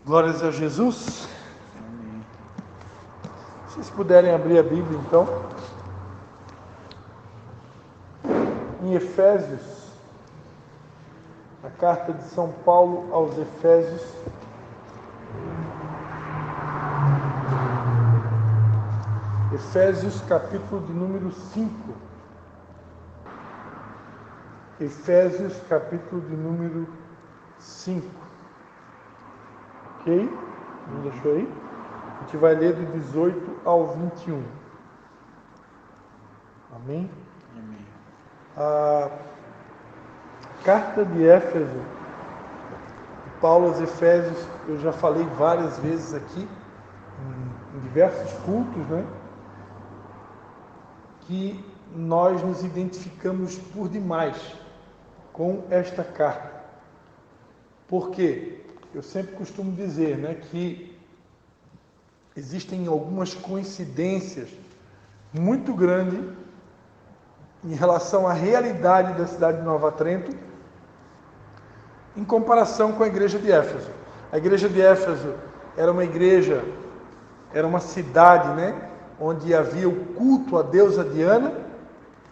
Glórias a Jesus. Se vocês puderem abrir a Bíblia, então, em Efésios, a carta de São Paulo aos Efésios, Efésios capítulo de número 5. Efésios capítulo de número 5. Ok? Não deixou aí? A gente vai ler do 18 ao 21. Amém? Amém. A carta de Éfeso, de Paulo aos Efésios, eu já falei várias vezes aqui, em diversos cultos, né? Que nós nos identificamos por demais com esta carta. Por quê? Eu sempre costumo dizer, né, que existem algumas coincidências muito grandes em relação à realidade da cidade de Nova Trento em comparação com a igreja de Éfeso. A igreja de Éfeso era uma igreja, era uma cidade, né, onde havia o culto à deusa Diana,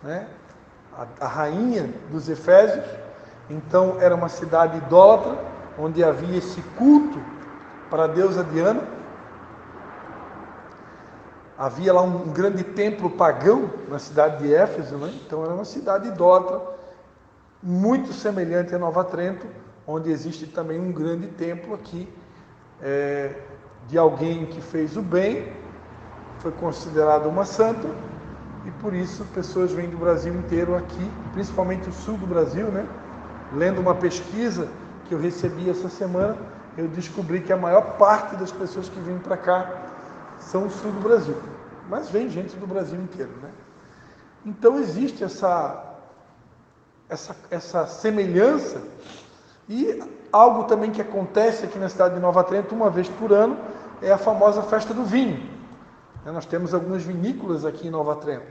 né, a rainha dos Efésios. Então era uma cidade idólatra, onde havia esse culto para a deusa Diana. Havia lá um grande templo pagão na cidade de Éfeso, né? Então era uma cidade idólatra, muito semelhante a Nova Trento, onde existe também um grande templo aqui, de alguém que fez o bem, foi considerado uma santa, e por isso pessoas vêm do Brasil inteiro aqui, principalmente o sul do Brasil, né? Lendo uma pesquisa que eu recebi essa semana, eu descobri que a maior parte das pessoas que vêm para cá são o sul do Brasil, mas vem gente do Brasil inteiro, né? Então existe essa semelhança, e algo também que acontece aqui na cidade de Nova Trento uma vez por ano é a famosa festa do vinho. Nós temos algumas vinícolas aqui em Nova Trento,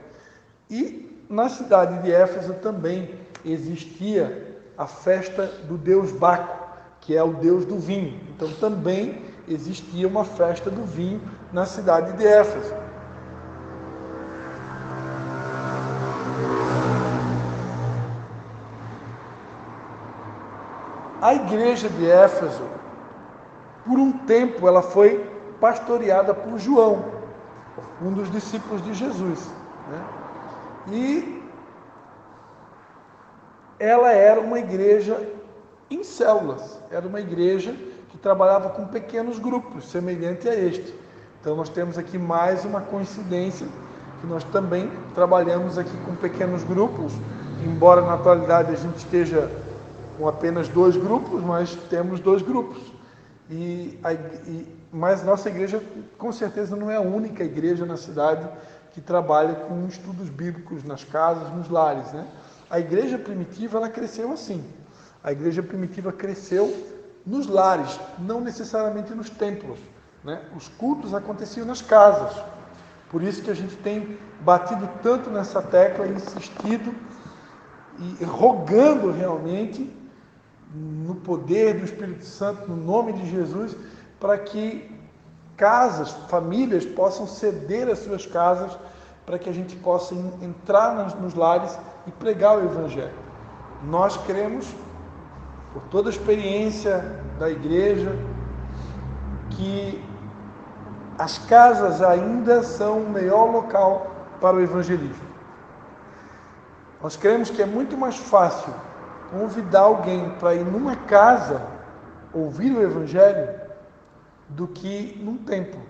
e na cidade de Éfeso também existia a festa do deus Baco, que é o deus do vinho. Então também existia uma festa do vinho na cidade de Éfeso. A igreja de Éfeso, por um tempo, ela foi pastoreada por João, um dos discípulos de Jesus, né? E ela era uma igreja em células, era uma igreja que trabalhava com pequenos grupos, semelhante a este. Então nós temos aqui mais uma coincidência, que nós também trabalhamos aqui com pequenos grupos, embora na atualidade a gente esteja com apenas 2 grupos, mas temos 2 grupos. Mas nossa igreja, com certeza, não é a única igreja na cidade que trabalha com estudos bíblicos nas casas, nos lares, né? A igreja primitiva, ela cresceu assim. A igreja primitiva cresceu nos lares, não necessariamente nos templos, né? Os cultos aconteciam nas casas. Por isso que a gente tem batido tanto nessa tecla, insistido e rogando realmente no poder do Espírito Santo, no nome de Jesus, para que casas, famílias possam ceder as suas casas, para que a gente possa entrar nos lares e pregar o Evangelho. Nós cremos, por toda a experiência da igreja, que as casas ainda são o melhor local para o evangelismo. Nós cremos que é muito mais fácil convidar alguém para ir numa casa ouvir o Evangelho do que num templo,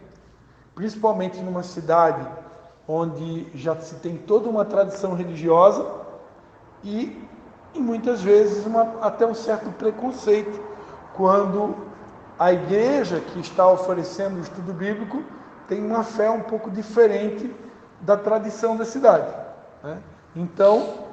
principalmente numa cidade onde já se tem toda uma tradição religiosa e muitas vezes até um certo preconceito quando a igreja que está oferecendo o estudo bíblico tem uma fé um pouco diferente da tradição da cidade, né? Então,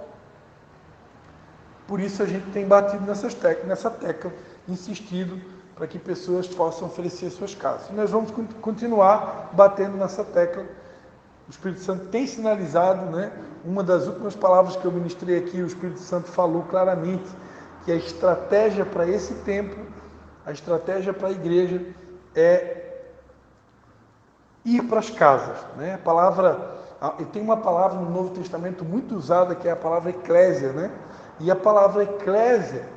por isso a gente tem batido nessa tecla, insistido para que pessoas possam oferecer suas casas. E nós vamos continuar batendo nessa tecla. O Espírito Santo tem sinalizado, né? Uma das últimas palavras que eu ministrei aqui, o Espírito Santo falou claramente que a estratégia para esse tempo, a estratégia para a igreja é ir para as casas, né? Tem uma palavra no Novo Testamento muito usada, que é a palavra eclésia, né? E a palavra eclésia,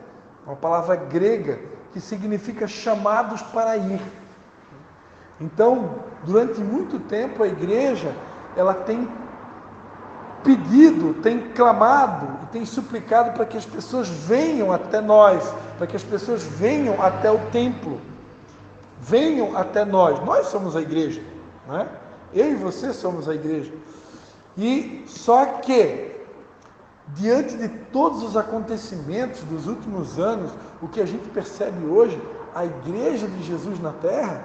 uma palavra grega, que significa chamados para ir. Então, durante muito tempo, a igreja, ela tem pedido, tem clamado e tem suplicado para que as pessoas venham até nós, para que as pessoas venham até o templo, venham até nós. Nós somos a igreja, né? Eu e você somos a igreja. E só que, diante de todos os acontecimentos dos últimos anos, o que a gente percebe hoje, a igreja de Jesus na terra,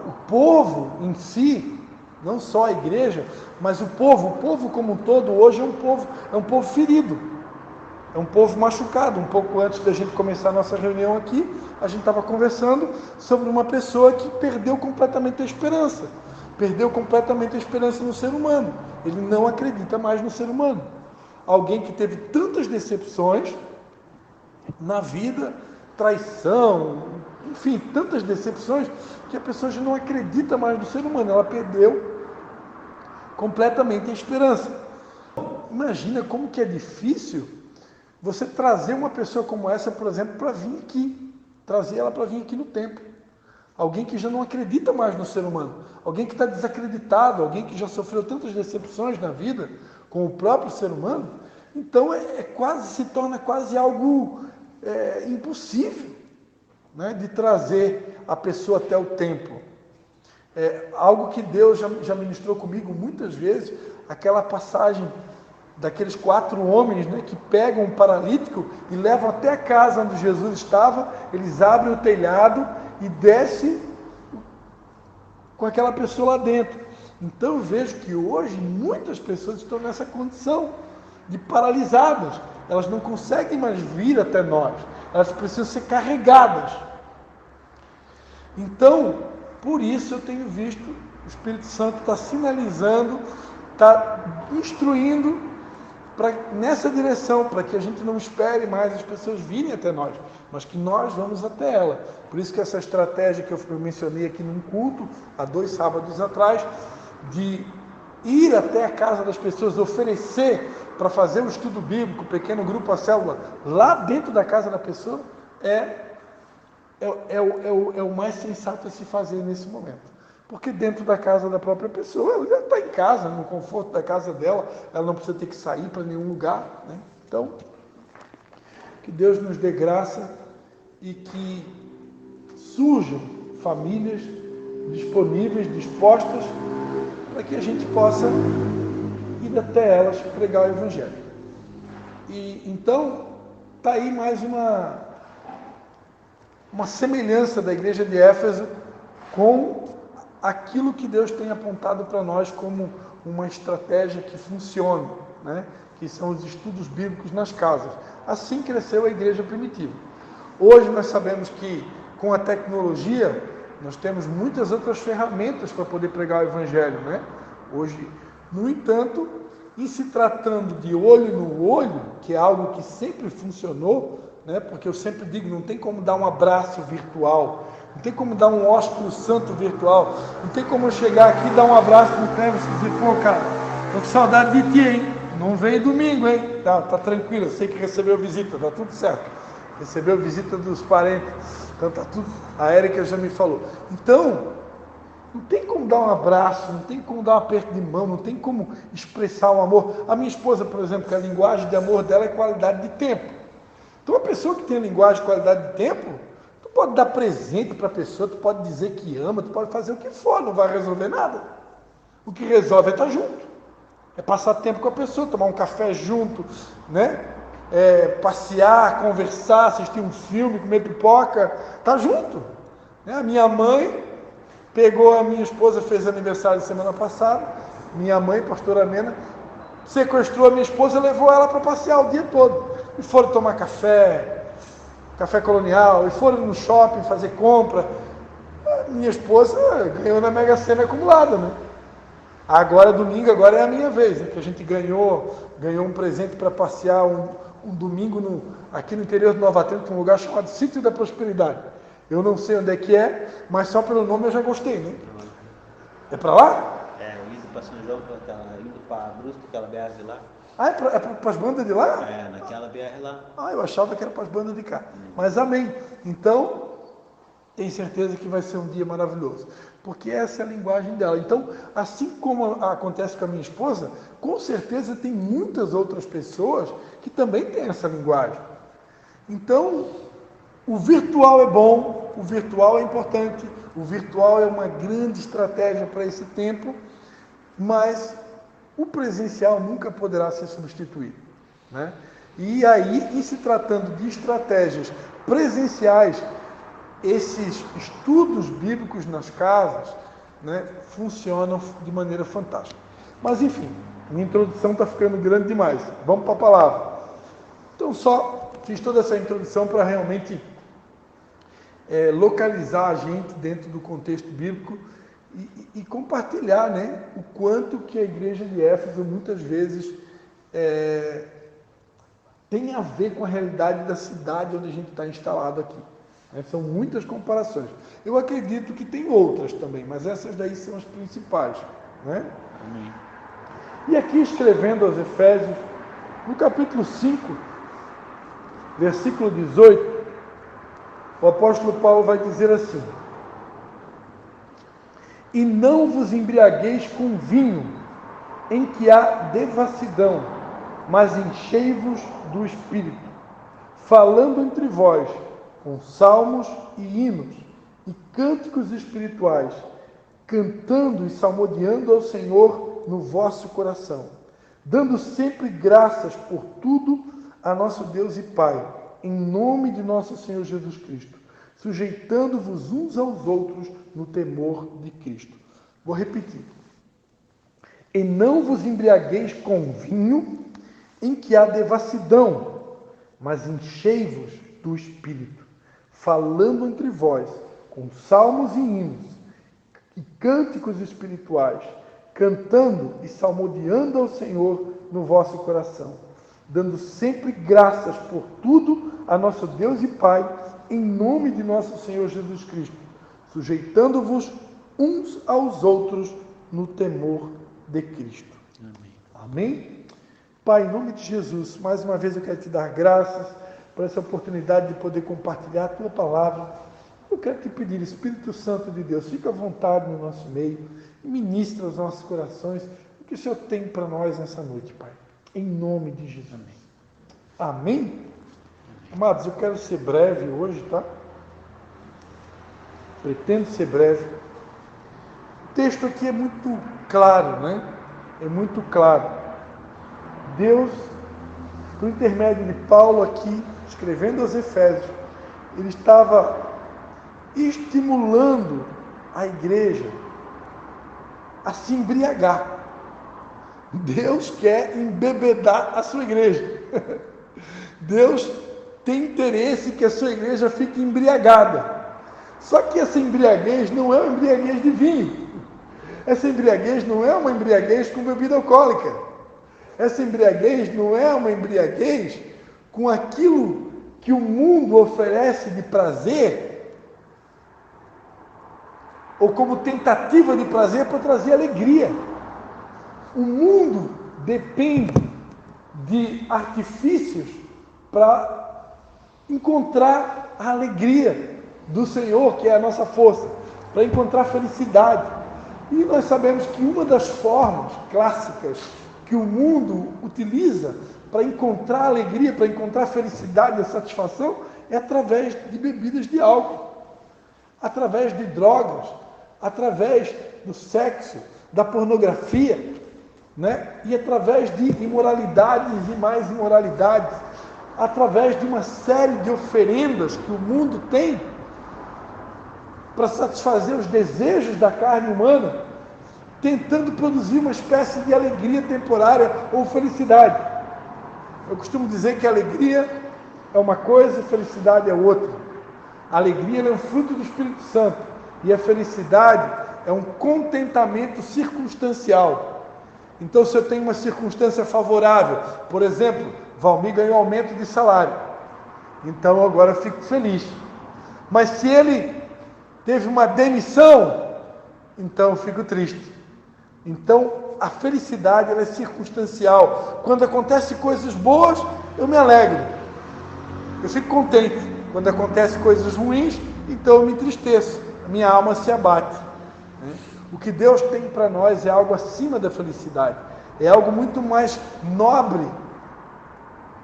o povo em si, não só a igreja, mas o povo como um todo hoje é um povo ferido, é um povo machucado. Um pouco antes da gente começar a nossa reunião aqui, a gente estava conversando sobre uma pessoa que perdeu completamente a esperança no ser humano. Ele não acredita mais no ser humano. Alguém que teve tantas decepções na vida, traição, enfim, tantas decepções, que a pessoa já não acredita mais no ser humano. Ela perdeu completamente a esperança. Imagina como que é difícil você trazer uma pessoa como essa, por exemplo, para vir aqui, trazer ela para vir aqui no templo. Alguém que já não acredita mais no ser humano, alguém que está desacreditado, alguém que já sofreu tantas decepções na vida com o próprio ser humano. Então se torna quase algo impossível, né, de trazer a pessoa até o templo. Algo que Deus já ministrou comigo muitas vezes, aquela passagem daqueles 4 homens, né, que pegam um paralítico e levam até a casa onde Jesus estava. Eles abrem o telhado e descem com aquela pessoa lá dentro. Então eu vejo que hoje muitas pessoas estão nessa condição de paralisadas. Elas não conseguem mais vir até nós, elas precisam ser carregadas. Então, por isso eu tenho visto o Espírito Santo está sinalizando, está instruindo nessa direção, para que a gente não espere mais as pessoas virem até nós, mas que nós vamos até ela. Por isso que essa estratégia que eu mencionei aqui num culto, há 2 sábados atrás, de ir até a casa das pessoas, oferecer para fazer um estudo bíblico, pequeno grupo, a célula, lá dentro da casa da pessoa, é o mais sensato a se fazer nesse momento. Porque dentro da casa da própria pessoa, ela já está em casa, no conforto da casa dela, ela não precisa ter que sair para nenhum lugar, né? Então, que Deus nos dê graça e que surjam famílias disponíveis, dispostas, para que a gente possa ir até elas pregar o Evangelho. E então, está aí mais uma semelhança da igreja de Éfeso com aquilo que Deus tem apontado para nós como uma estratégia que funciona, né? Que são os estudos bíblicos nas casas. Assim cresceu a igreja primitiva. Hoje nós sabemos que com a tecnologia nós temos muitas outras ferramentas para poder pregar o Evangelho, né? Hoje, no entanto, em se tratando de olho no olho, que é algo que sempre funcionou, né? Porque eu sempre digo, não tem como dar um abraço virtual, não tem como dar um ósculo santo virtual, não tem como eu chegar aqui e dar um abraço no Cleves e dizer, pô, cara, tô com saudade de ti, hein? Não veio domingo, hein? Tá tranquilo, eu sei que recebeu visita, tá tudo certo. Recebeu visita dos parentes, então tá tudo, a Érica já me falou. Então, não tem como dar um abraço, não tem como dar um aperto de mão, não tem como expressar o amor. A minha esposa, por exemplo, que a linguagem de amor dela é qualidade de tempo. Então, uma pessoa que tem a linguagem de qualidade de tempo, tu pode dar presente para a pessoa, tu pode dizer que ama, tu pode fazer o que for, não vai resolver nada. O que resolve é estar junto, é passar tempo com a pessoa, tomar um café junto, né? Passear, conversar, assistir um filme, comer pipoca, tá junto. A minha mãe pegou a minha esposa, fez aniversário semana passada, minha mãe, pastora Mena, sequestrou a minha esposa e levou ela para passear o dia todo. E foram tomar café colonial, e foram no shopping fazer compra. A minha esposa ganhou na Mega Sena acumulada, né? Agora, domingo, agora é a minha vez, né? Que a gente ganhou um presente para passear um domingo aqui no interior de Nova Trento, um lugar chamado Sítio da Prosperidade. Eu não sei onde é que é, mas só pelo nome eu já gostei, né? É para lá? Indo para São João, indo para Brusque, aquela BR de lá. Ah, é para as bandas de lá? Naquela BR lá. Ah, eu achava que era para as bandas de cá. Mas amém. Então, tenho certeza que vai ser um dia maravilhoso. Porque essa é a linguagem dela. Então, assim como acontece com a minha esposa, com certeza tem muitas outras pessoas que também têm essa linguagem. Então, o virtual é bom, o virtual é importante, o virtual é uma grande estratégia para esse tempo, mas o presencial nunca poderá ser substituído, né? E aí, em se tratando de estratégias presenciais, esses estudos bíblicos nas casas, né, funcionam de maneira fantástica. Mas enfim, minha introdução está ficando grande demais. Vamos para a palavra. Então, só fiz toda essa introdução para realmente localizar a gente dentro do contexto bíblico e compartilhar, né, o quanto que a igreja de Éfeso muitas vezes tem a ver com a realidade da cidade onde a gente está instalado aqui. São muitas comparações. Eu acredito que tem outras também, mas essas daí são as principais, né? Amém. E aqui escrevendo aos Efésios, no capítulo 5, versículo 18, o apóstolo Paulo vai dizer assim: e não vos embriagueis com vinho, em que há devassidão, mas enchei-vos do Espírito, falando entre vós com salmos e hinos e cânticos espirituais, cantando e salmodiando ao Senhor no vosso coração, dando sempre graças por tudo a nosso Deus e Pai, em nome de nosso Senhor Jesus Cristo, sujeitando-vos uns aos outros no temor de Cristo. Vou repetir. E não vos embriagueis com vinho, em que há devassidão, mas enchei-vos do Espírito, falando entre vós com salmos e hinos e cânticos espirituais, cantando e salmodiando ao Senhor no vosso coração, dando sempre graças por tudo a nosso Deus e Pai, em nome de nosso Senhor Jesus Cristo, sujeitando-vos uns aos outros no temor de Cristo. Amém. Amém? Pai, em nome de Jesus, mais uma vez eu quero te dar graças por essa oportunidade de poder compartilhar a tua palavra. Eu quero te pedir, Espírito Santo de Deus, fica à vontade no nosso meio e ministra aos nossos corações o que o Senhor tem para nós nessa noite, Pai. Em nome de Jesus. Amém? Amém? Amados, eu quero ser breve hoje, tá? Pretendo ser breve. O texto aqui é muito claro, né? É muito claro. Deus, por intermédio de Paulo aqui, escrevendo aos Efésios, ele estava estimulando a igreja a se embriagar. Deus quer embebedar a sua igreja. Deus tem interesse que a sua igreja fique embriagada. Só que essa embriaguez não é uma embriaguez de vinho. Essa embriaguez não é uma embriaguez com bebida alcoólica. Essa embriaguez não é uma embriaguez com aquilo que o mundo oferece de prazer, ou como tentativa de prazer para trazer alegria. O mundo depende de artifícios para encontrar a alegria do Senhor, que é a nossa força, para encontrar felicidade. E nós sabemos que uma das formas clássicas que o mundo utiliza para encontrar alegria, para encontrar felicidade e satisfação, é através de bebidas de álcool, através de drogas, através do sexo, da pornografia, né? E através de imoralidades e mais imoralidades, através de uma série de oferendas que o mundo tem para satisfazer os desejos da carne humana, tentando produzir uma espécie de alegria temporária ou felicidade. Eu costumo dizer que a alegria é uma coisa e felicidade é outra. A alegria é um fruto do Espírito Santo e a felicidade é um contentamento circunstancial. Então, se eu tenho uma circunstância favorável, por exemplo, Valmir ganhou aumento de salário, então agora eu fico feliz. Mas se ele teve uma demissão, então eu fico triste. Então, a felicidade ela é circunstancial. Quando acontecem coisas boas, eu me alegro. Eu fico contente. Quando acontecem coisas ruins, então eu me entristeço. A minha alma se abate. O que Deus tem para nós é algo acima da felicidade. É algo muito mais nobre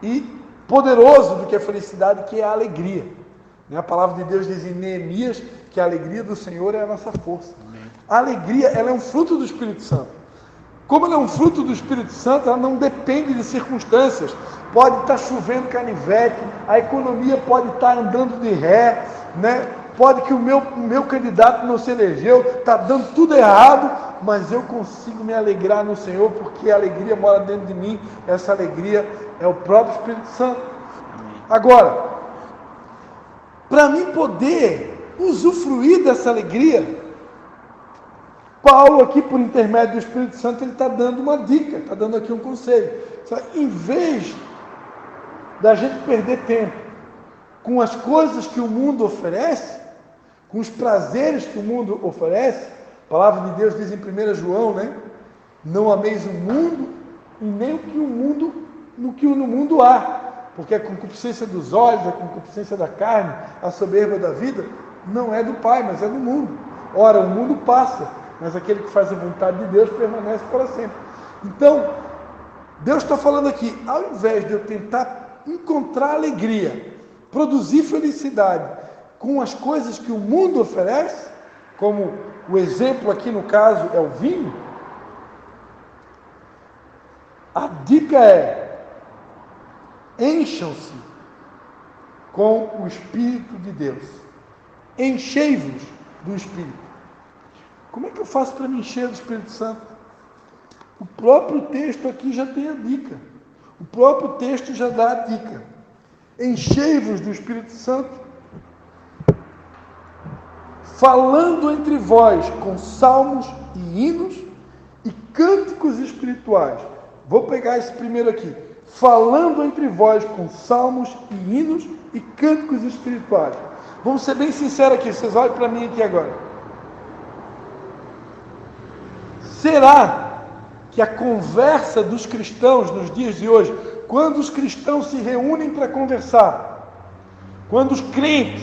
e poderoso do que a felicidade, que é a alegria. A palavra de Deus diz em Neemias que a alegria do Senhor é a nossa força. A alegria, ela é um fruto do Espírito Santo. Como ela é um fruto do Espírito Santo, ela não depende de circunstâncias. Pode estar chovendo canivete, a economia pode estar andando de ré, né? Pode que o meu candidato não se elegeu, está dando tudo errado, mas eu consigo me alegrar no Senhor, porque a alegria mora dentro de mim. Essa alegria é o próprio Espírito Santo. Agora, para mim poder usufruir dessa alegria, Paulo aqui, por intermédio do Espírito Santo, ele está dando uma dica, está dando aqui um conselho. Em vez da gente perder tempo com as coisas que o mundo oferece, com os prazeres que o mundo oferece, a palavra de Deus diz em 1 João, né? Não ameis o mundo e nem o que no mundo há, porque a concupiscência dos olhos, a concupiscência da carne, a soberba da vida, não é do Pai, mas é do mundo. Ora, o mundo passa, mas aquele que faz a vontade de Deus permanece para sempre. Então, Deus está falando aqui, ao invés de eu tentar encontrar alegria, produzir felicidade com as coisas que o mundo oferece, como o exemplo aqui no caso é o vinho, a dica é: encham-se com o Espírito de Deus. Enchei-vos do Espírito. Como é que eu faço para me encher do Espírito Santo? O próprio texto aqui já tem a dica. O próprio texto já dá a dica. Enchei-vos do Espírito Santo, falando entre vós com salmos e hinos e cânticos espirituais. Vou pegar esse primeiro aqui. Falando entre vós com salmos e hinos e cânticos espirituais. Vamos ser bem sinceros aqui, vocês olhem para mim aqui agora. Será que a conversa dos cristãos nos dias de hoje, quando os cristãos se reúnem para conversar, quando os crentes,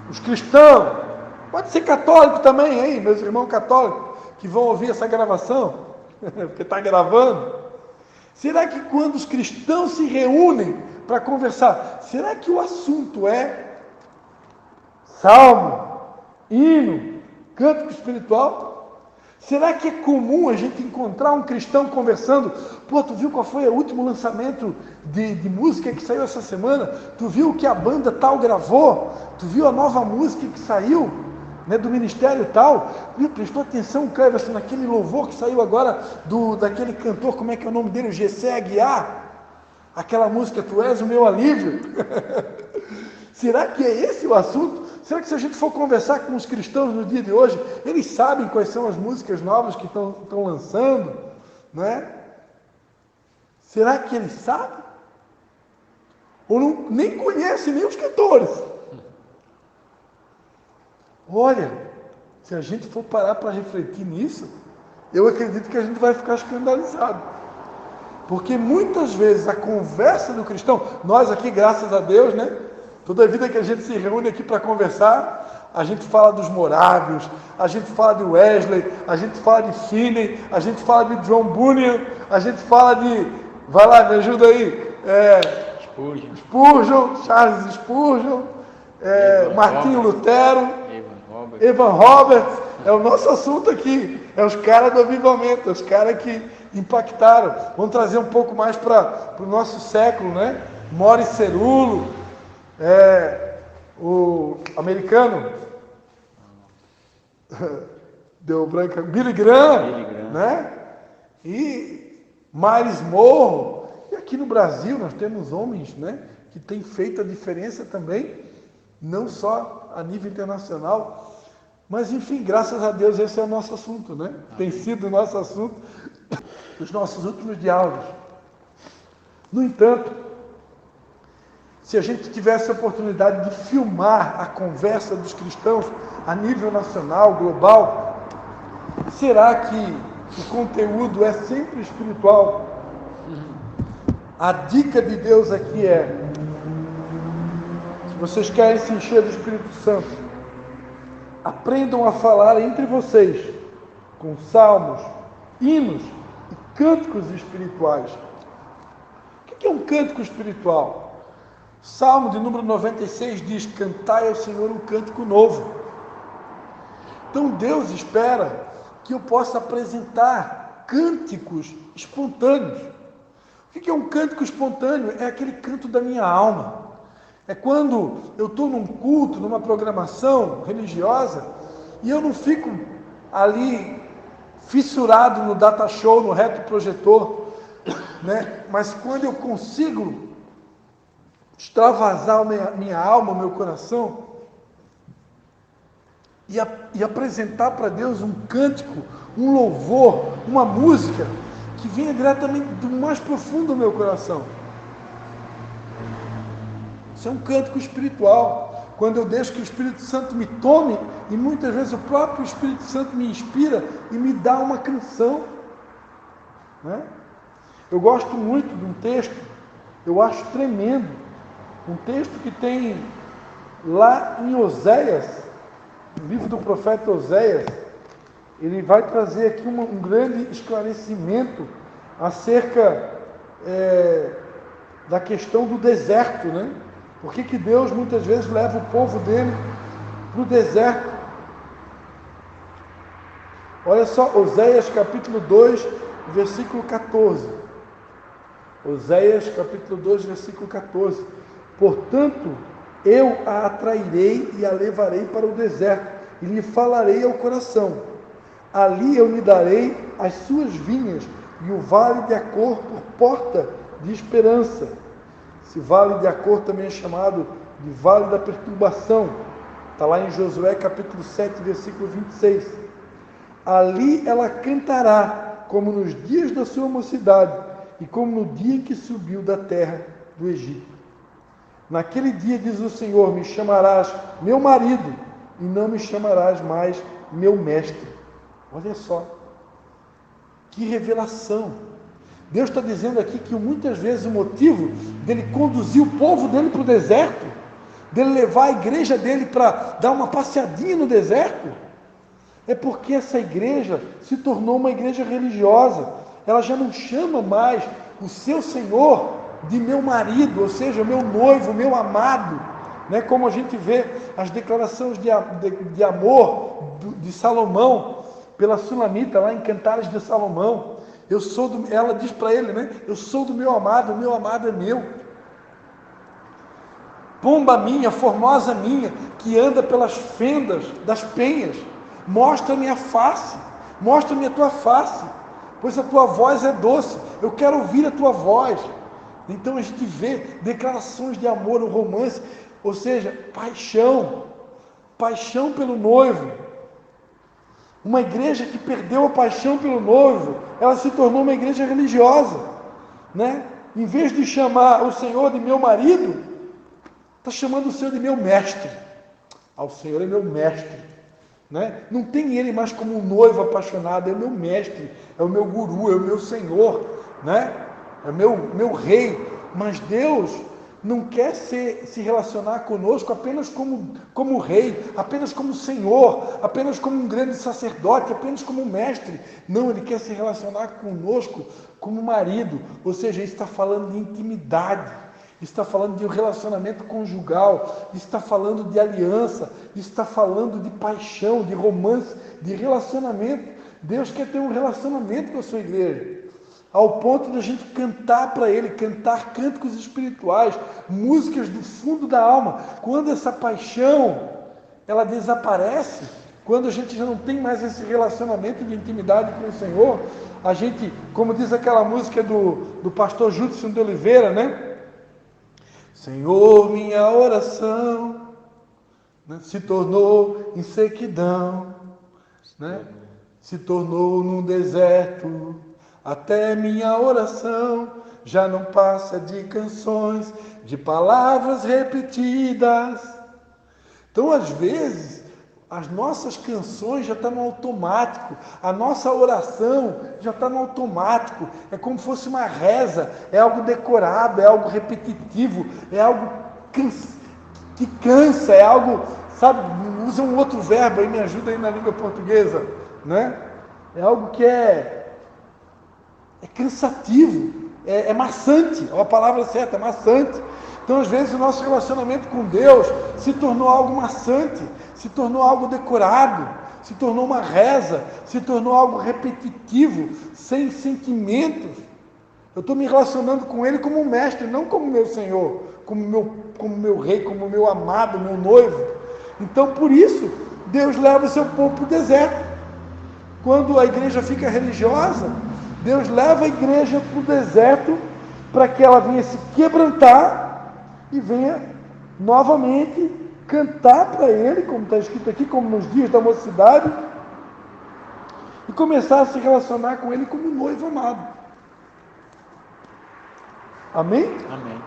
os cristãos, pode ser católico também, aí, meus irmãos católicos, que vão ouvir essa gravação, porque está gravando, será que quando os cristãos se reúnem para conversar, será que o assunto é salmo, hino, cântico espiritual? Será que é comum a gente encontrar um cristão conversando? Pô, tu viu qual foi o último lançamento de música que saiu essa semana? Tu viu o que a banda tal gravou? Tu viu a nova música que saiu, né, do ministério tal? Prestou atenção, Cleverson, naquele louvor que saiu agora daquele cantor, como é que é o nome dele? O Gessé Aguiar? Aquela música, Tu És o Meu Alívio? Será que é esse o assunto? Será que se a gente for conversar com os cristãos no dia de hoje, eles sabem quais são as músicas novas que estão lançando? Não é? Será que eles sabem? Ou nem conhecem nem os cantores? Olha, se a gente for parar para refletir nisso, eu acredito que a gente vai ficar escandalizado. Porque muitas vezes a conversa do cristão, nós aqui, graças a Deus, né? Toda vida que a gente se reúne aqui para conversar, a gente fala dos Morávios, a gente fala de Wesley, a gente fala de Finney, a gente fala de John Bunyan, a gente fala de... Vai lá, me ajuda aí. Spurgeon, Charles Spurgeon, Martinho Lutero, Evan Roberts. É o nosso assunto aqui. É os caras do avivamento, os caras que impactaram. Vamos trazer um pouco mais para o nosso século, né? Morris Cerullo, o americano, deu branca, Billy Graham, né? E Miles Monroe. E aqui no Brasil nós temos homens, né, que têm feito a diferença também, não só a nível internacional, mas enfim, graças a Deus esse é o nosso assunto, né? Tem sido o nosso assunto dos nossos últimos diálogos. No entanto, se a gente tivesse a oportunidade de filmar a conversa dos cristãos a nível nacional, global, será que o conteúdo é sempre espiritual? A dica de Deus aqui é: se vocês querem se encher do Espírito Santo, aprendam a falar entre vocês com salmos, hinos e cânticos espirituais. O que é um cântico espiritual? Salmo de número 96 diz: cantai ao Senhor um cântico novo. Então Deus espera que eu possa apresentar cânticos espontâneos. O que é um cântico espontâneo? É aquele canto da minha alma. É quando eu estou num culto, numa programação religiosa, e eu não fico ali fissurado no data show, no retroprojetor, né? Mas quando eu consigo extravasar minha alma, o meu coração, e apresentar para Deus um cântico, um louvor, uma música que venha diretamente do mais profundo do meu coração. Isso é um cântico espiritual. Quando eu deixo que o Espírito Santo me tome, e muitas vezes o próprio Espírito Santo me inspira e me dá uma canção, né? Eu gosto muito de um texto, eu acho tremendo, um texto que tem lá em Oséias, no livro do profeta Oséias. Ele vai trazer aqui um grande esclarecimento acerca da questão do deserto, né? Por que Deus muitas vezes leva o povo dele para o deserto? Olha só, Oséias capítulo 2, versículo 14. Oséias capítulo 2, versículo 14. Portanto, eu a atrairei e a levarei para o deserto, e lhe falarei ao coração. Ali eu lhe darei as suas vinhas, e o vale de Acor por porta de esperança. Esse vale de Acor também é chamado de vale da perturbação. Está lá em Josué capítulo 7, versículo 26. Ali ela cantará, como nos dias da sua mocidade, e como no dia em que subiu da terra do Egito. Naquele dia, diz o Senhor, me chamarás meu marido, e não me chamarás mais meu mestre. Olha só, que revelação. Deus está dizendo aqui que muitas vezes o motivo dele conduzir o povo dele para o deserto, dele levar a igreja dele para dar uma passeadinha no deserto, é porque essa igreja se tornou uma igreja religiosa. Ela já não chama mais o seu Senhor de meu marido, ou seja, meu noivo, meu amado, né? Como a gente vê as declarações de amor de Salomão pela Sulamita, lá em Cantares de Salomão. Ela diz para ele, né? Eu sou do meu amado, o meu amado é meu. Pomba minha, formosa minha, que anda pelas fendas das penhas, mostra-me a face, mostra-me a tua face, pois a tua voz é doce, eu quero ouvir a tua voz. Então a gente vê declarações de amor, um romance, ou seja, paixão pelo noivo. Uma igreja que perdeu a paixão pelo noivo, ela se tornou uma igreja religiosa, né? Em vez de chamar o Senhor de meu marido, está chamando o Senhor de meu mestre. O Senhor é meu mestre, né? Não tem ele mais como um noivo apaixonado, é o meu mestre, é o meu guru, é o meu Senhor, né? É meu rei. Mas Deus não quer se relacionar conosco apenas como rei, apenas como Senhor, apenas como um grande sacerdote, apenas como um mestre. Não, Ele quer se relacionar conosco como marido, ou seja, Ele está falando de intimidade, está falando de um relacionamento conjugal, está falando de aliança, está falando de paixão, de romance, de relacionamento. Deus quer ter um relacionamento com a sua igreja, ao ponto de a gente cantar para Ele, cantar cânticos espirituais, músicas do fundo da alma. Quando essa paixão, ela desaparece, quando a gente já não tem mais esse relacionamento de intimidade com o Senhor, a gente, como diz aquela música do pastor Judson de Oliveira, né? Senhor, minha oração, né, se tornou em sequidão, né? Se tornou num deserto. Até minha oração já não passa de canções, de palavras repetidas. Então, às vezes, as nossas canções já estão no automático, a nossa oração já está no automático, é como se fosse uma reza, é algo decorado, é algo repetitivo, é algo que cansa, é algo, sabe, usa um outro verbo aí, me ajuda aí na língua portuguesa, né? É algo que é cansativo, é maçante, é a palavra certa, é maçante. Então, às vezes, o nosso relacionamento com Deus se tornou algo maçante, se tornou algo decorado, se tornou uma reza, se tornou algo repetitivo, sem sentimentos. Eu estou me relacionando com Ele como um mestre, não como meu Senhor, como meu rei, como meu amado, meu noivo. Então, por isso, Deus leva o seu povo para o deserto. Quando a igreja fica religiosa, Deus leva a igreja para o deserto para que ela venha se quebrantar e venha novamente cantar para Ele, como está escrito aqui, como nos dias da mocidade, e começar a se relacionar com Ele como noivo amado. Amém? Amém.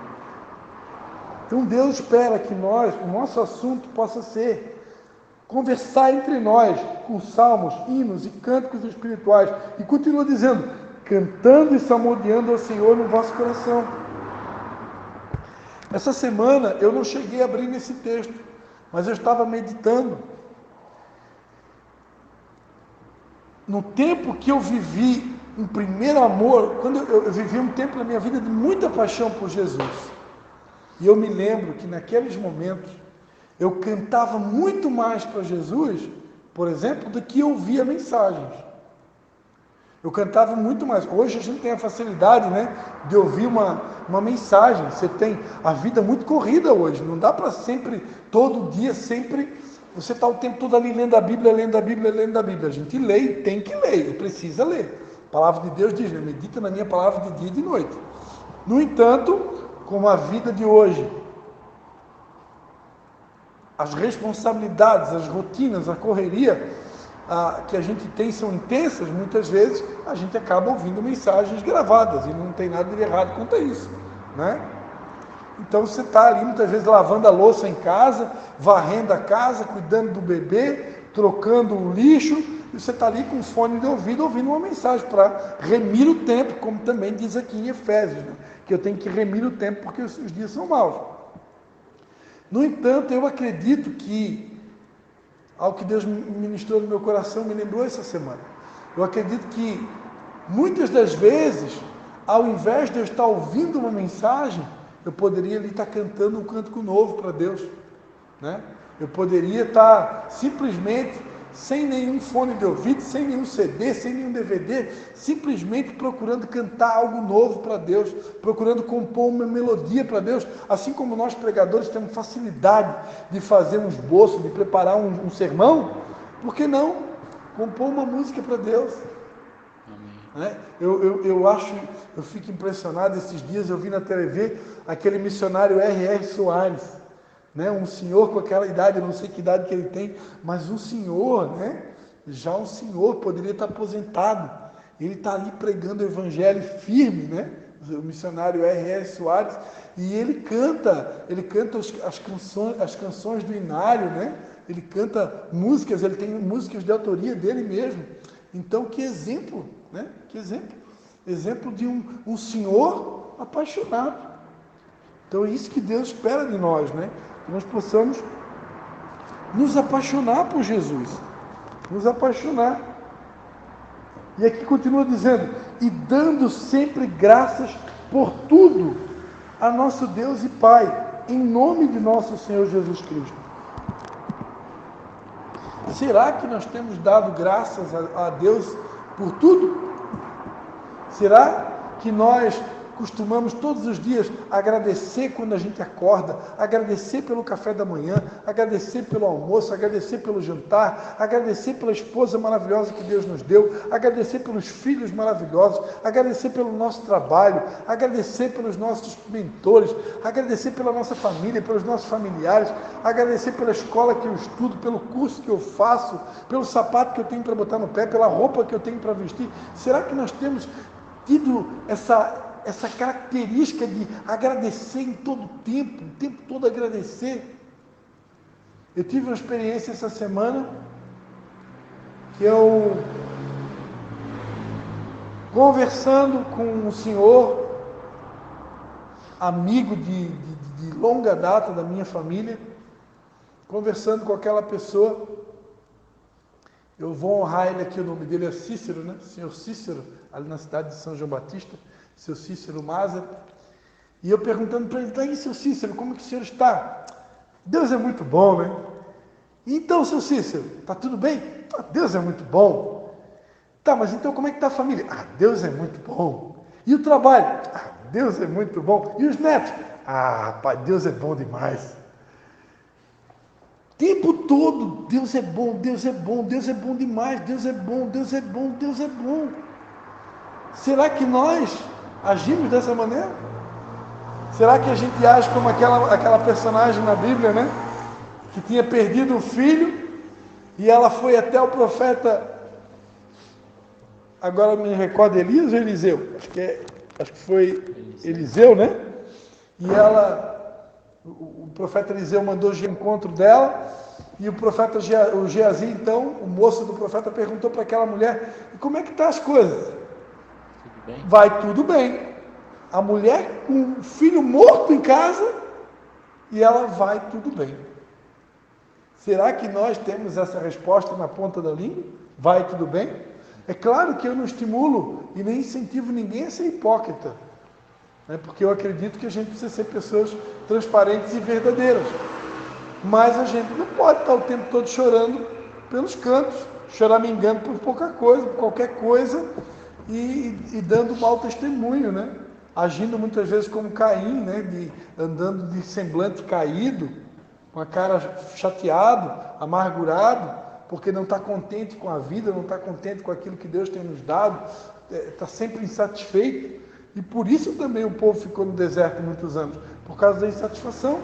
Então Deus espera que o nosso assunto possa ser conversar entre nós com salmos, hinos e cânticos espirituais. E continua dizendo, cantando e salmodiando ao Senhor no vosso coração. Essa semana eu não cheguei a abrir nesse texto, mas eu estava meditando. No tempo que eu vivi um primeiro amor, quando eu vivi um tempo na minha vida de muita paixão por Jesus. E eu me lembro que naqueles momentos eu cantava muito mais para Jesus, por exemplo, do que eu ouvia mensagens. Eu cantava muito mais. Hoje a gente tem a facilidade, né, de ouvir uma mensagem. Você tem a vida muito corrida hoje. Não dá para sempre, todo dia, sempre, você está o tempo todo ali lendo a Bíblia, lendo a Bíblia, lendo a Bíblia. A gente lê e tem que ler, e precisa ler. A palavra de Deus diz, né, medita na minha palavra de dia e de noite. No entanto, como a vida de hoje, as responsabilidades, as rotinas, a correria que a gente tem são intensas, muitas vezes a gente acaba ouvindo mensagens gravadas e não tem nada de errado quanto a isso, né? Então você está ali muitas vezes lavando a louça em casa, varrendo a casa, cuidando do bebê, trocando o lixo, e você está ali com fone de ouvido ouvindo uma mensagem para remir o tempo, como também diz aqui em Efésios, né? Que eu tenho que remir o tempo porque os dias são maus. No entanto, eu acredito que algo que Deus ministrou no meu coração, me lembrou essa semana. Eu acredito que muitas das vezes, ao invés de eu estar ouvindo uma mensagem, eu poderia ali estar cantando um cântico novo para Deus, né? Eu poderia estar simplesmente, sem nenhum fone de ouvido, sem nenhum CD, sem nenhum DVD, simplesmente procurando cantar algo novo para Deus, procurando compor uma melodia para Deus, assim como nós pregadores temos facilidade de fazer um esboço, de preparar um sermão, por que não compor uma música para Deus? Amém. Né? Eu fico impressionado, esses dias eu vi na TV aquele missionário R.R. Soares, né? Um senhor com aquela idade, eu não sei que idade que ele tem, mas um senhor, né? Já um senhor, poderia estar aposentado, ele está ali pregando o evangelho firme, né? O missionário R.R. Soares, e ele canta as canções do Inário, né? Ele canta músicas, ele tem músicas de autoria dele mesmo. Então, que exemplo, né? Que exemplo. Exemplo de um senhor apaixonado. Então, é isso que Deus espera de nós, né? Que nós possamos nos apaixonar por Jesus. Nos apaixonar. E aqui continua dizendo, e dando sempre graças por tudo a nosso Deus e Pai, em nome de nosso Senhor Jesus Cristo. Será que nós temos dado graças a Deus por tudo? Será que nós costumamos todos os dias agradecer quando a gente acorda, agradecer pelo café da manhã, agradecer pelo almoço, agradecer pelo jantar, agradecer pela esposa maravilhosa que Deus nos deu, agradecer pelos filhos maravilhosos, agradecer pelo nosso trabalho, agradecer pelos nossos mentores, agradecer pela nossa família, pelos nossos familiares, agradecer pela escola que eu estudo, pelo curso que eu faço, pelo sapato que eu tenho para botar no pé, pela roupa que eu tenho para vestir? Será que nós temos tido essa característica de agradecer em todo o tempo todo agradecer. Eu tive uma experiência essa semana que eu, conversando com um senhor, amigo de longa data da minha família, conversando com aquela pessoa, eu vou honrar ele aqui, o nome dele é Cícero, né? Senhor Cícero, ali na cidade de São João Batista, seu Cícero Maza, e eu perguntando para ele, daí, seu Cícero, como que o senhor está? Deus é muito bom, né? Então, seu Cícero, está tudo bem? Ah, Deus é muito bom. Tá, mas então como é que está a família? Ah, Deus é muito bom. E o trabalho? Ah, Deus é muito bom. E os netos? Ah, pai, Deus é bom demais. O tempo todo, Deus é bom, Deus é bom, Deus é bom demais, Deus é bom, Deus é bom, Deus é bom. Será que nós agimos dessa maneira? Será que a gente age como aquela personagem na Bíblia, né? Que tinha perdido o filho e ela foi até o profeta, agora me recordo, Elias ou Eliseu? Acho que foi Eliseu, né? E o profeta Eliseu mandou o encontro dela, e o profeta, o Geazi, então, o moço do profeta, perguntou para aquela mulher, e como é que estão as coisas? Tudo bem? Vai tudo bem. A mulher com o filho morto em casa, e ela vai tudo bem. Será que nós temos essa resposta na ponta da língua? Vai tudo bem? É claro que eu não estimulo e nem incentivo ninguém a ser hipócrita, né? Porque eu acredito que a gente precisa ser pessoas transparentes e verdadeiras. Mas a gente não pode estar o tempo todo chorando pelos cantos, choramingando por pouca coisa, por qualquer coisa, e dando mau testemunho, né? Agindo muitas vezes como Caim, né? Andando de semblante caído, com a cara chateado, amargurado, porque não está contente com a vida, não está contente com aquilo que Deus tem nos dado, está sempre insatisfeito, e por isso também o povo ficou no deserto muitos anos, por causa da insatisfação.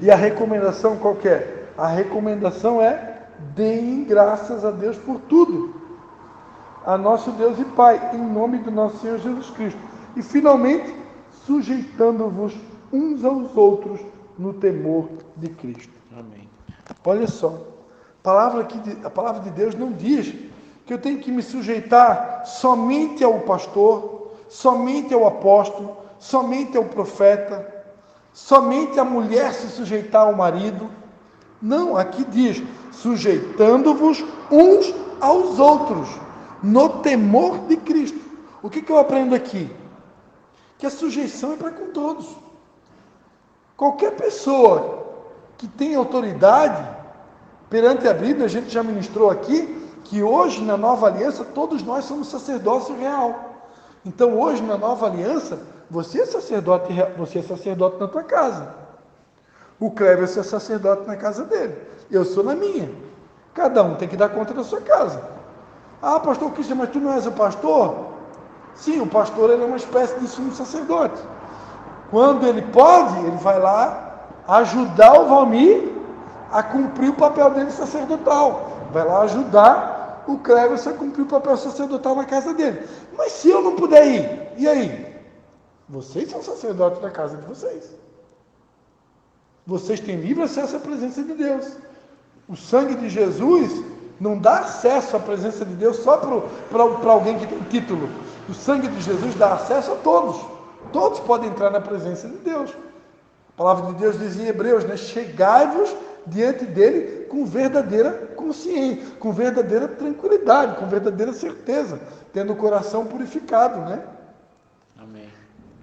E a recomendação qual que é? A recomendação é: deem graças a Deus por tudo, a nosso Deus e Pai, em nome do nosso Senhor Jesus Cristo. E finalmente, sujeitando-vos uns aos outros no temor de Cristo. Amém. Olha só, a palavra de Deus não diz que eu tenho que me sujeitar somente ao pastor, somente ao apóstolo, somente ao profeta, somente a mulher se sujeitar ao marido. Não, aqui diz, sujeitando-vos uns aos outros, no temor de Cristo. O que eu aprendo aqui? Que a sujeição é para com todos. Qualquer pessoa que tem autoridade perante a Bíblia, a gente já ministrou aqui, que hoje na nova aliança todos nós somos sacerdócio real. Então hoje na nova aliança, você é sacerdote na tua casa. O Cleber é sacerdote na casa dele. Eu sou na minha. Cada um tem que dar conta da sua casa. Ah, pastor Cristian, mas tu não és o pastor? Sim, o pastor ele é uma espécie de sumo sacerdote. Quando ele pode, ele vai lá ajudar o Valmir a cumprir o papel dele sacerdotal. Vai lá ajudar o Cleber a cumprir o papel sacerdotal na casa dele. Mas se eu não puder ir, e aí? Vocês são sacerdotes da casa de vocês. Vocês têm livre acesso à presença de Deus. O sangue de Jesus não dá acesso à presença de Deus só para alguém que tem título. O sangue de Jesus dá acesso a todos. Todos podem entrar na presença de Deus. A palavra de Deus diz em Hebreus, né? Chegai-vos diante dele com verdadeira consciência, com verdadeira tranquilidade, com verdadeira certeza, tendo o coração purificado, né? Amém.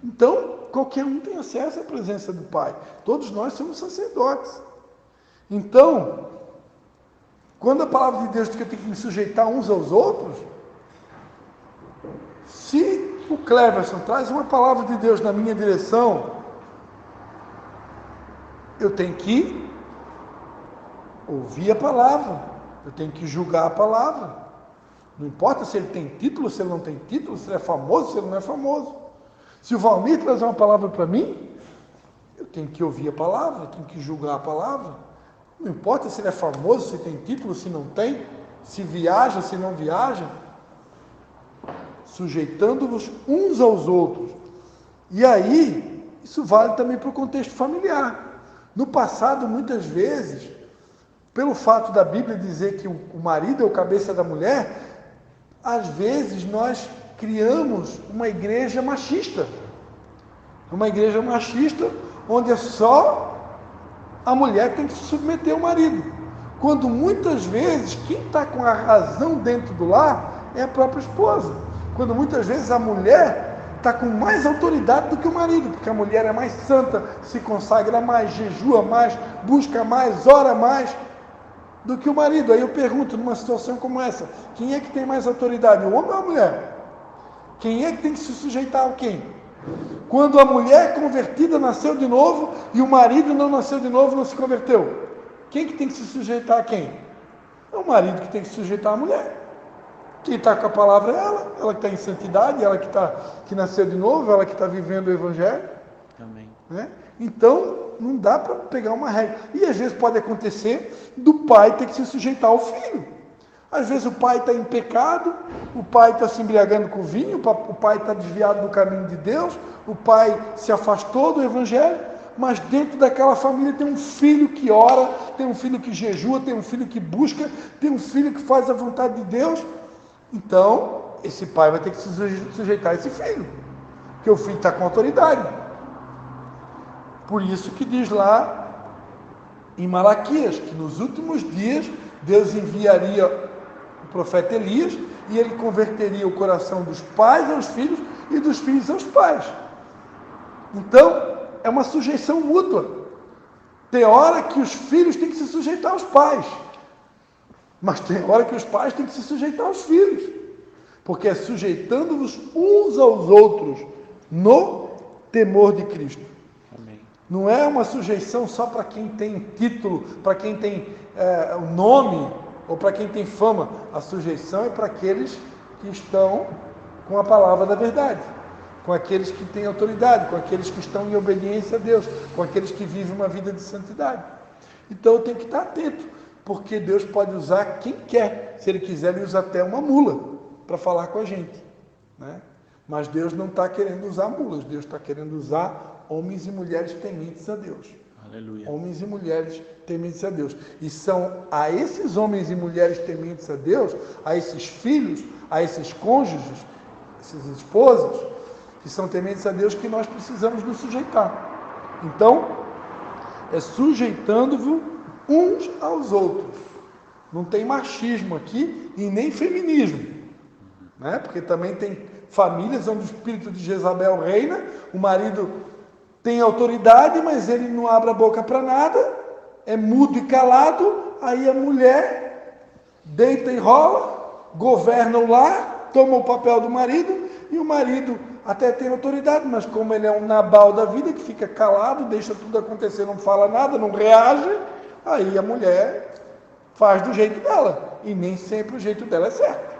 Então, qualquer um tem acesso à presença do Pai. Todos nós somos sacerdotes. Então, quando a palavra de Deus diz que eu tenho que me sujeitar uns aos outros, se o Cleverson traz uma palavra de Deus na minha direção, eu tenho que ouvir a palavra, eu tenho que julgar a palavra. Não importa se ele tem título, se ele não tem título, se ele é famoso, se ele não é famoso. Se o Valmir trazer uma palavra para mim, eu tenho que ouvir a palavra, eu tenho que julgar a palavra. Não importa se ele é famoso, se tem título, se não tem, se viaja, se não viaja. sujeitando-vos uns aos outros. E aí, isso vale também para o contexto familiar. No passado, muitas vezes, pelo fato da Bíblia dizer que o marido é o cabeça da mulher, às vezes nós criamos uma igreja machista. Uma igreja machista onde é só a mulher que tem que se submeter ao marido. Quando muitas vezes quem está com a razão dentro do lar é a própria esposa. Quando muitas vezes a mulher está com mais autoridade do que o marido, porque a mulher é mais santa, se consagra mais, jejua mais, busca mais, ora mais do que o marido. Aí eu pergunto, numa situação como essa, quem é que tem mais autoridade, o homem ou a mulher? Quem é que tem que se sujeitar a quem? Quando a mulher convertida nasceu de novo e o marido não nasceu de novo, não se converteu, quem que tem que se sujeitar a quem? É o marido que tem que se sujeitar à mulher. Quem está com a palavra é ela que está em santidade, ela que nasceu de novo, ela que está vivendo o Evangelho. Amém. Né? Então, não dá para pegar uma regra. E às vezes pode acontecer do pai ter que se sujeitar ao filho. Às vezes o pai está em pecado, o pai está se embriagando com vinho, o pai está desviado do caminho de Deus, o pai se afastou do Evangelho, mas dentro daquela família tem um filho que ora, tem um filho que jejua, tem um filho que busca, tem um filho que faz a vontade de Deus. Então, esse pai vai ter que se sujeitar a esse filho, porque o filho está com autoridade. Por isso que diz lá em Malaquias, que nos últimos dias Deus enviaria o profeta Elias e ele converteria o coração dos pais aos filhos e dos filhos aos pais. Então, é uma sujeição mútua. Tem hora que os filhos têm que se sujeitar aos pais, mas tem hora que os pais têm que se sujeitar aos filhos, porque é sujeitando-vos uns aos outros no temor de Cristo. Amém. Não é uma sujeição só para quem tem título, para quem tem o nome, ou para quem tem fama. A sujeição é para aqueles que estão com a palavra da verdade, com aqueles que têm autoridade, com aqueles que estão em obediência a Deus, com aqueles que vivem uma vida de santidade. Então eu tenho que estar atento, porque Deus pode usar quem quer. Se Ele quiser, Ele usa até uma mula para falar com a gente, né? Mas Deus não está querendo usar mulas, Deus está querendo usar homens e mulheres tementes a Deus. Aleluia. Homens e mulheres tementes a Deus. E são a esses homens e mulheres tementes a Deus, a esses filhos, a esses cônjuges, essas esposas, que são tementes a Deus, que nós precisamos nos sujeitar. Então, é sujeitando-vos uns aos outros. Não tem machismo aqui e nem feminismo, né? Porque também tem famílias onde o espírito de Jezabel reina, o marido tem autoridade, mas ele não abre a boca para nada, é mudo e calado, aí a mulher deita e rola, governa o lar, toma o papel do marido, e o marido até tem autoridade, mas como ele é um Nabal da vida, que fica calado, deixa tudo acontecer, não fala nada, não reage, aí a mulher faz do jeito dela, e nem sempre o jeito dela é certo.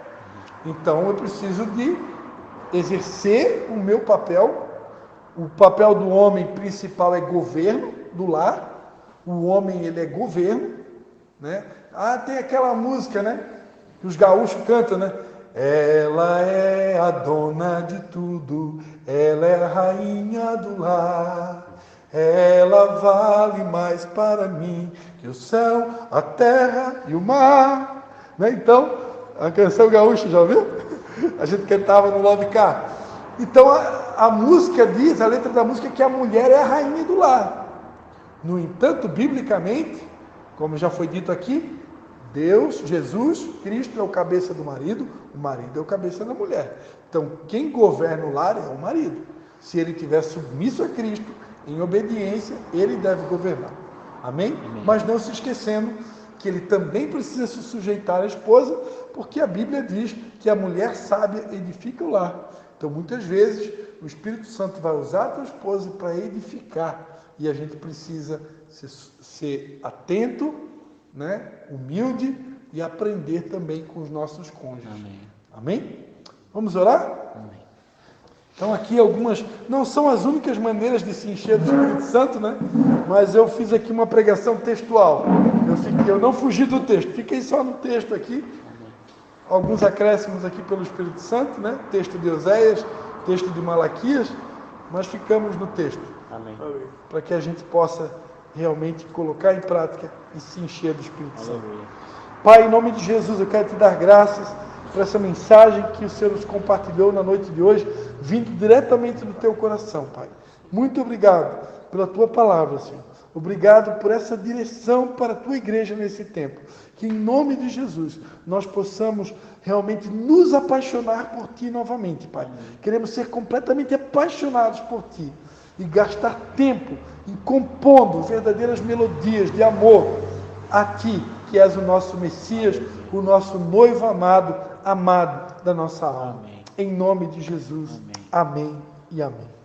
Então eu preciso de exercer o meu papel. O papel do homem principal é governo do lar. O homem, ele é governo, né? Tem aquela música, né, que os gaúchos cantam, né? Ela é a dona de tudo, ela é a rainha do lar, ela vale mais para mim que o céu, a terra e o mar, né? Então, a canção gaúcha, já ouviu? A gente cantava no lado de cá. Então, a música diz, a letra da música, que a mulher é a rainha do lar. No entanto, biblicamente, como já foi dito aqui, Deus, Jesus, Cristo é o cabeça do marido, o marido é o cabeça da mulher. Então, quem governa o lar é o marido. Se ele estiver submisso a Cristo, em obediência, ele deve governar. Amém? Amém. Mas não se esquecendo que ele também precisa se sujeitar à esposa, porque a Bíblia diz que a mulher sábia edifica o lar. Então, muitas vezes, o Espírito Santo vai usar a tua esposa para edificar, e a gente precisa ser atento, né, humilde, e aprender também com os nossos cônjuges. Amém. Amém? Vamos orar? Amém. Então aqui algumas, não são as únicas maneiras de se encher do Espírito Santo, né? Mas eu fiz aqui uma pregação textual. Eu não fugi do texto, fiquei só no texto aqui. alguns acréscimos aqui pelo Espírito Santo, né? Texto de Oséias, texto de Malaquias, mas ficamos no texto, Amém. para que a gente possa realmente colocar em prática e se encher do Espírito Santo. Aleluia. Pai, em nome de Jesus, eu quero te dar graças por essa mensagem que o Senhor nos compartilhou na noite de hoje, vindo diretamente do teu coração, Pai. Muito obrigado pela tua palavra, Senhor. Obrigado por essa direção para a tua igreja nesse tempo. Que em nome de Jesus nós possamos realmente nos apaixonar por ti novamente, Pai. Queremos ser completamente apaixonados por ti e gastar tempo em compondo verdadeiras melodias de amor a ti, que és o nosso Messias, o nosso noivo amado da nossa alma. Amém. Em nome de Jesus. Amém. Amém e amém.